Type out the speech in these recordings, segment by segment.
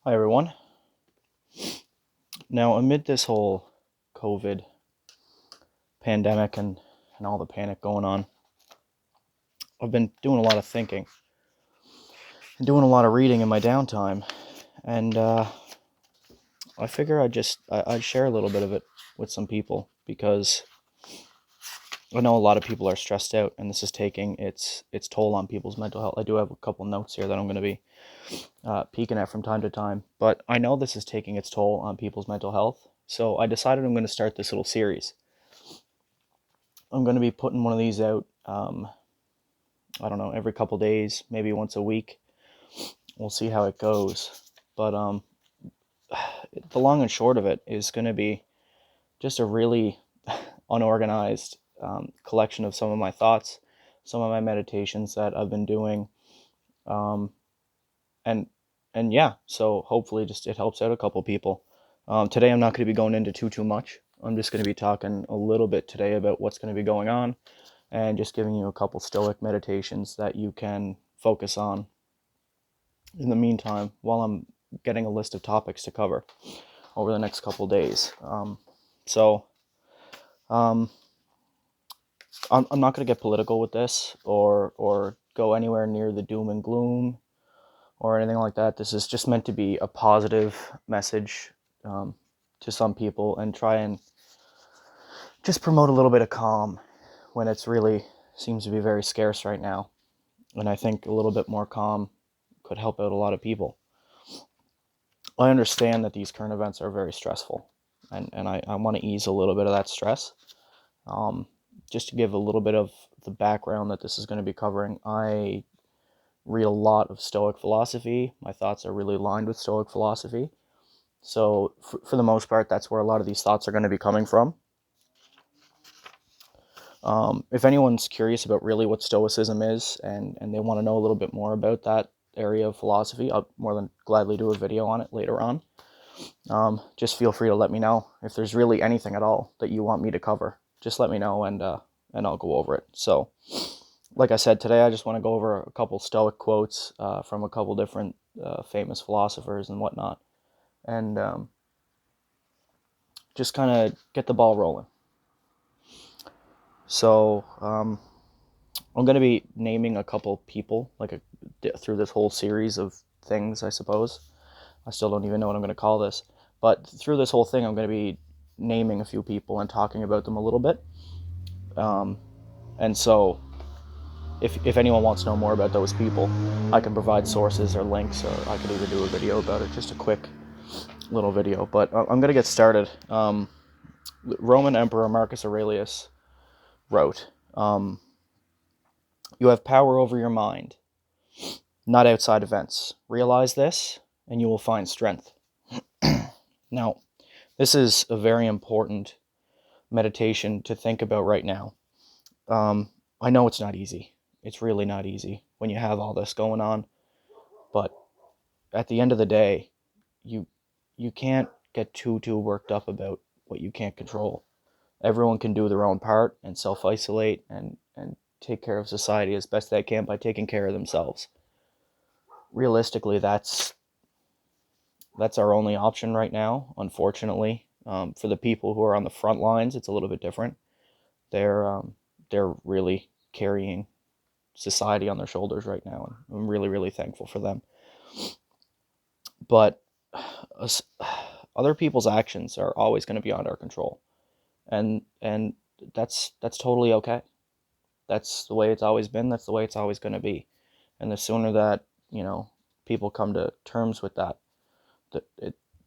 Hi, everyone. Now, amid this whole COVID pandemic and all the panic going on, I've been doing a lot of thinking and doing a lot of reading in my downtime. And I figure I'd share a little bit of it with some people because I know a lot of people are stressed out and this is taking its toll on people's mental health. I do have a couple notes here that I'm going to be peeking at from time to time, but I know this is taking its toll on people's mental health. So I decided I'm going to start this little series. I'm going to be putting one of these out, I don't know, every couple days, maybe once a week. We'll see how it goes. But the long and short of it is going to be just a really unorganized collection of some of my thoughts, some of my meditations that I've been doing, um, and and yeah. So hopefully, just it helps out a couple people. Today, I'm not going to be going into too much. I'm just going to be talking a little bit today about what's going to be going on, and just giving you a couple stoic meditations that you can focus on in the meantime while I'm getting a list of topics to cover over the next couple days. So um, I'm not going to get political with this or go anywhere near the doom and gloom or anything like that. This is just meant to be a positive message to some people and try and just promote a little bit of calm when it's really seems to be very scarce right now. And I think a little bit more calm could help out a lot of people. I understand that these current events are very stressful, and I want to ease a little bit of that stress. Um, just to give a little bit of the background that this is going to be covering, I read a lot of Stoic philosophy. My thoughts are really aligned with Stoic philosophy. So, for the most part, that's where a lot of these thoughts are going to be coming from. If anyone's curious about really what Stoicism is and they want to know a little bit more about that area of philosophy, I'll more than gladly do a video on it later on. Just feel free to let me know if there's really anything at all that you want me to cover. Just let me know and I'll go over it. So, like I said, today I just want to go over a couple Stoic quotes from a couple different famous philosophers and whatnot, and just kind of get the ball rolling. So, I'm going to be naming a couple people through this whole series of things, I suppose. I still don't even know what I'm going to call this. But through this whole thing, I'm going to be naming a few people and talking about them a little bit. And so, if anyone wants to know more about those people, I can provide sources or links, or I could even do a video about it, just a quick little video. But I'm going to get started. Roman Emperor Marcus Aurelius wrote, "You have power over your mind, not outside events. Realize this, and you will find strength." Now, this is a very important meditation to think about right now. I know it's not easy. It's really not easy when you have all this going on. But at the end of the day, you can't get too worked up about what you can't control. Everyone can do their own part and self-isolate and take care of society as best they can by taking care of themselves. Realistically, that's our only option right now, unfortunately. For the people who are on the front lines, it's a little bit different. They're really carrying society on their shoulders right now, and I'm really thankful for them. But other people's actions are always going to be beyond our control, and that's totally okay. That's the way it's always been. That's the way it's always going to be. And the sooner that people come to terms with that,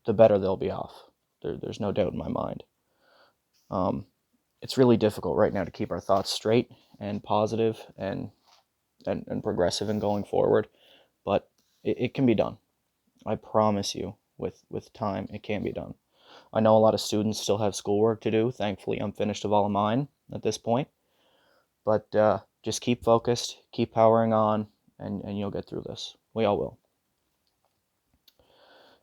the better they'll be off. There's no doubt in my mind. It's really difficult right now to keep our thoughts straight and positive and progressive and going forward, but it can be done. I promise you, with time, it can be done. I know a lot of students still have schoolwork to do. Thankfully, I'm finished with all of mine at this point. But just keep focused, keep powering on, and you'll get through this. We all will.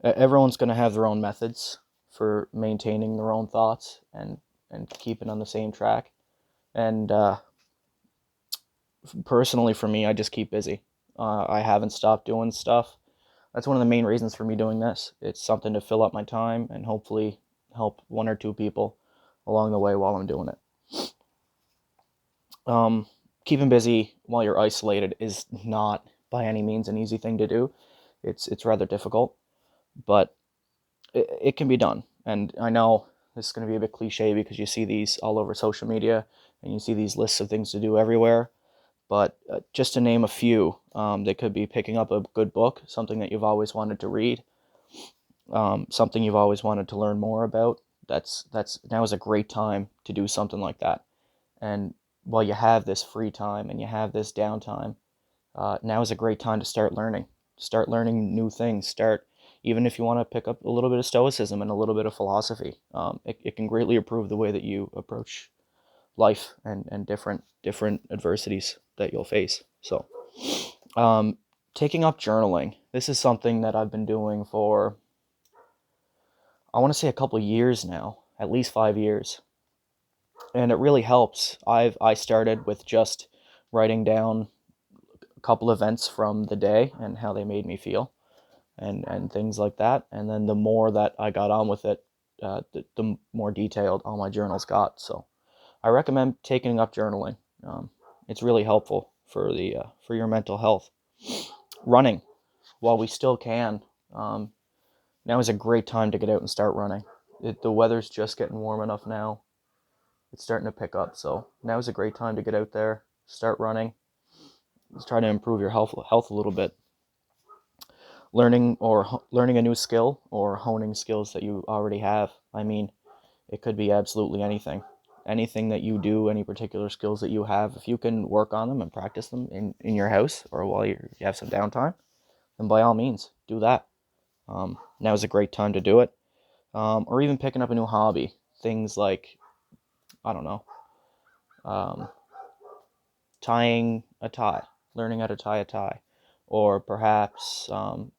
Everyone's going to have their own methods for maintaining their own thoughts and keeping on the same track. And personally, for me, I just keep busy. I haven't stopped doing stuff. that's one of the main reasons for me doing this. It's something to fill up my time and hopefully help one or two people along the way while I'm doing it. Keeping busy while you're isolated is not by any means an easy thing to do. It's rather difficult, but it can be done. And I know this is going to be a bit cliche because you see these all over social media and you see these lists of things to do everywhere. But just to name a few, they could be picking up a good book, something that you've always wanted to read, something you've always wanted to learn more about. That's now is a great time to do something like that. And while you have this free time and you have this downtime, now is a great time to start learning. Start learning new things. Start, even if you want to pick up a little bit of stoicism and a little bit of philosophy. It can greatly improve the way that you approach life and different adversities that you'll face. So, taking up journaling. This is something that I've been doing for, I want to say, a couple of years now, at least 5 years. And it really helps. I started with just writing down a couple events from the day and how they made me feel, and things like that. And then the more that I got on with it, the more detailed all my journals got. So I recommend taking up journaling. It's really helpful for your mental health. Running, while we still can. Now is a great time to get out and start running. The weather's just getting warm enough now. It's starting to pick up, so now is a great time to get out there, start running. Let's try to improve your health a little bit. Learning a new skill or honing skills that you already have. I mean, it could be absolutely anything. Anything that you do, any particular skills that you have, if you can work on them and practice them in your house or while you have some downtime, then by all means, do that. Now is a great time to do it. Or even picking up a new hobby. Things like, I don't know, tying a tie, learning how to tie a tie, or perhaps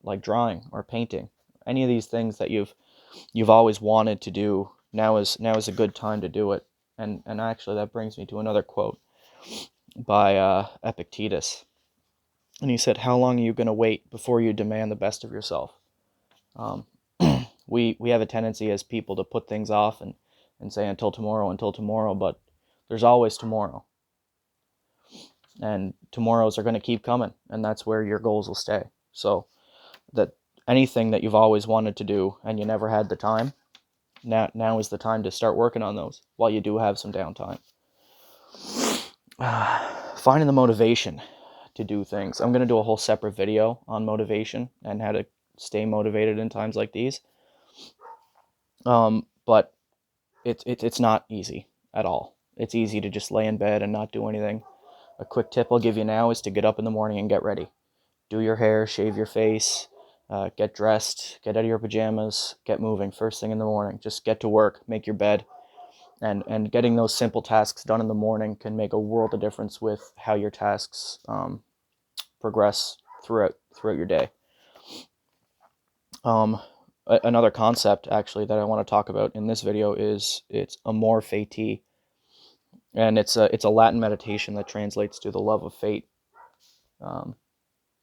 like drawing or painting. Any of these things that you've always wanted to do, now is a good time to do it. And actually, that brings me to another quote by Epictetus. And he said, "How long are you going to wait before you demand the best of yourself?" Um, we have a tendency as people to put things off and say until tomorrow, but there's always tomorrow. And tomorrows are going to keep coming, and that's where your goals will stay. So that anything that you've always wanted to do and you never had the time, now is the time to start working on those while you do have some downtime. Finding the motivation to do things. I'm going to do a whole separate video on motivation and how to stay motivated in times like these. But it's not easy at all. It's easy to just lay in bed and not do anything. A quick tip I'll give you now is to get up in the morning and get ready. Do your hair, shave your face, get dressed, get out of your pajamas, get moving first thing in the morning. Just get to work, make your bed, and getting those simple tasks done in the morning can make a world of difference with how your tasks progress throughout your day. Another concept actually that I want to talk about in this video is it's amor fati, and it's a Latin meditation that translates to the love of fate.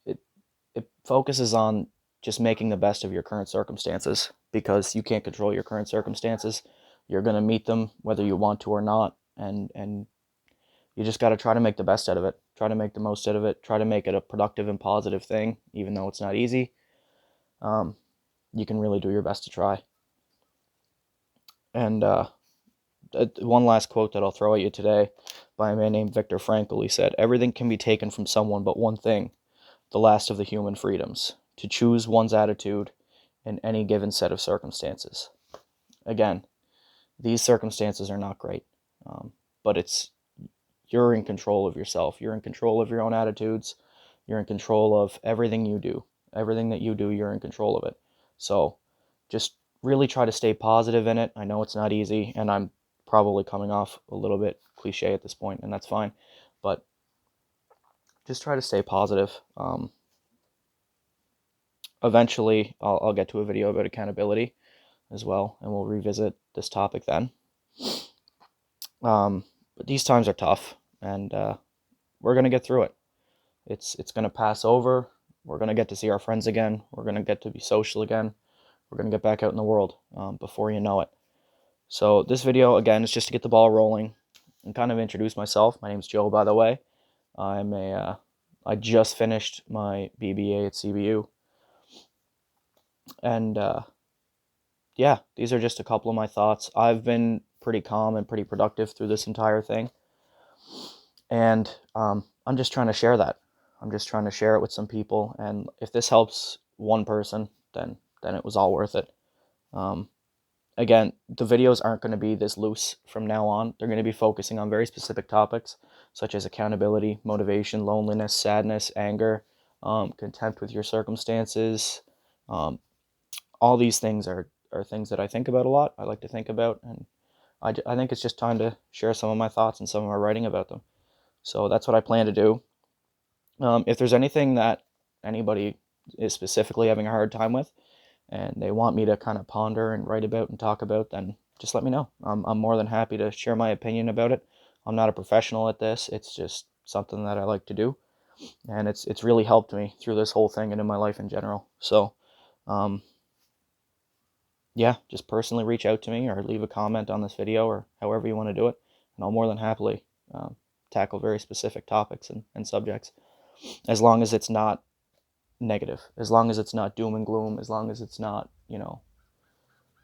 It focuses on just making the best of your current circumstances, because you can't control your current circumstances. You're going to meet them whether you want to or not, and you just got to try to make the best out of it. Try to make the most out of it. Try to make it a productive and positive thing, even though it's not easy. You can really do your best to try. And one last quote that I'll throw at you today by a man named Viktor Frankl. He said, "Everything can be taken from someone but one thing, the last of the human freedoms, to choose one's attitude in any given set of circumstances." Again, these circumstances are not great, but you're in control of yourself. You're in control of your own attitudes. You're in control of everything you do. Everything that you do, you're in control of it. So just really try to stay positive in it. I know it's not easy, and I'm probably coming off a little bit cliche at this point, and that's fine. But just try to stay positive. Eventually, I'll get to a video about accountability as well, and we'll revisit this topic then. But these times are tough, and we're going to get through it. It's going to pass over. we're going to get to see our friends again. We're going to get to be social again. We're going to get back out in the world before you know it. So this video, again, is just to get the ball rolling and kind of introduce myself. My name's Joe, by the way. I just finished my BBA at CBU. And yeah, these are just a couple of my thoughts. I've been pretty calm and pretty productive through this entire thing. And I'm just trying to share that. I'm just trying to share it with some people. And if this helps one person, then it was all worth it. Again, the videos aren't going to be this loose from now on. They're going to be focusing on very specific topics, such as accountability, motivation, loneliness, sadness, anger, contempt with your circumstances. All these things are things that I think about a lot. I like to think about, and I think it's just time to share some of my thoughts and some of my writing about them. So that's what I plan to do. If there's anything that anybody is specifically having a hard time with, and they want me to kind of ponder and write about and talk about, then just let me know. I'm more than happy to share my opinion about it. I'm not a professional at this. It's just something that I like to do, and it's really helped me through this whole thing and in my life in general. So, yeah, just personally reach out to me or leave a comment on this video or however you want to do it, and I'll more than happily tackle very specific topics and subjects, as long as it's not negative, as long as it's not doom and gloom, as long as it's not,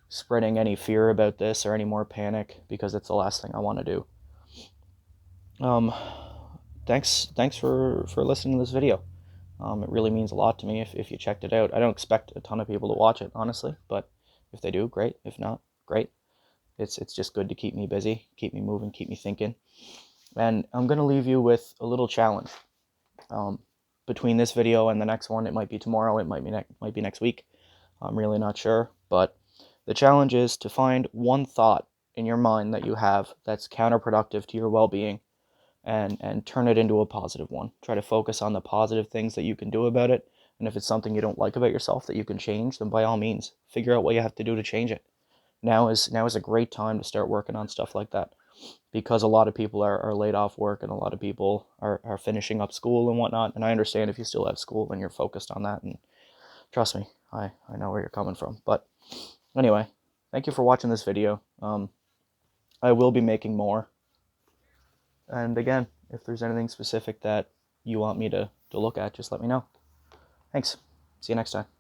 spreading any fear about this or any more panic, because it's the last thing I want to do. Thanks for listening to this video. It really means a lot to me if you checked it out. I don't expect a ton of people to watch it, honestly, but if they do, great. If not, great. It's just good to keep me busy, keep me moving, keep me thinking. And I'm going to leave you with a little challenge. Between this video and the next one, it might be tomorrow, it might be next week. I'm really not sure, but the challenge is to find one thought in your mind that you have that's counterproductive to your well-being, and turn it into a positive one. Try to focus on the positive things that you can do about it. And if it's something you don't like about yourself that you can change, then by all means, figure out what you have to do to change it. Now is a great time to start working on stuff like that, because a lot of people are laid off work, and a lot of people are finishing up school and whatnot. And I understand if you still have school and you're focused on that, and trust me, I know where you're coming from. But anyway, thank you for watching this video. I will be making more. And again, if there's anything specific that you want me to look at, just let me know. Thanks. See you next time.